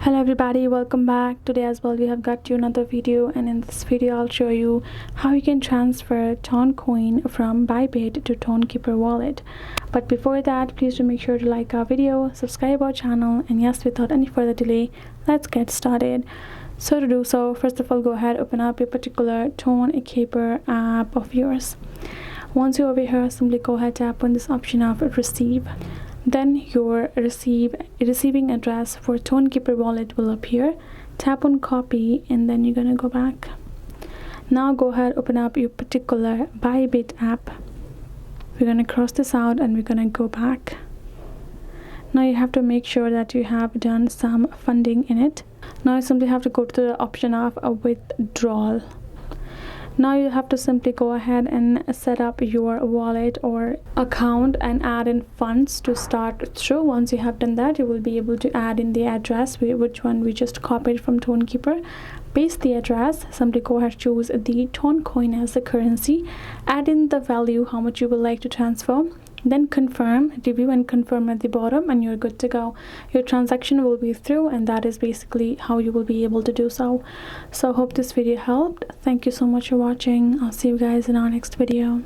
Hello everybody, welcome back. Today as well we have got you another video, and in this video I'll show you how you can transfer Toncoin from Bybit to Tonkeeper wallet. But before that, please do make sure to like our video, subscribe our channel, and yes, without any further delay, let's get started. So to do so, first of all, go ahead, open up your particular Tonkeeper app of yours. Once you're over here, simply go ahead, tap on this option of receive. Then your receiving address for Tonkeeper wallet will appear. Tap on copy, and then you're gonna go back. Now go ahead, open up your particular Bybit app. We're gonna cross this out and we're gonna go back. Now you have to make sure that you have done some funding in it. Now you simply have to go to the option of a withdrawal. Now you have to simply go ahead and set up your wallet or account and add in funds to start through. Once you have done that, you will be able to add in the address, which one we just copied from Tonkeeper. Paste the address, simply go ahead, choose the Toncoin as the currency, add in the value, how much you would like to transfer, then confirm, review and confirm at the bottom, and you're good to go. Your transaction will be through, and that is basically how you will be able to do so. So hope this video helped. Thank you so much for watching. I'll see you guys in our next video.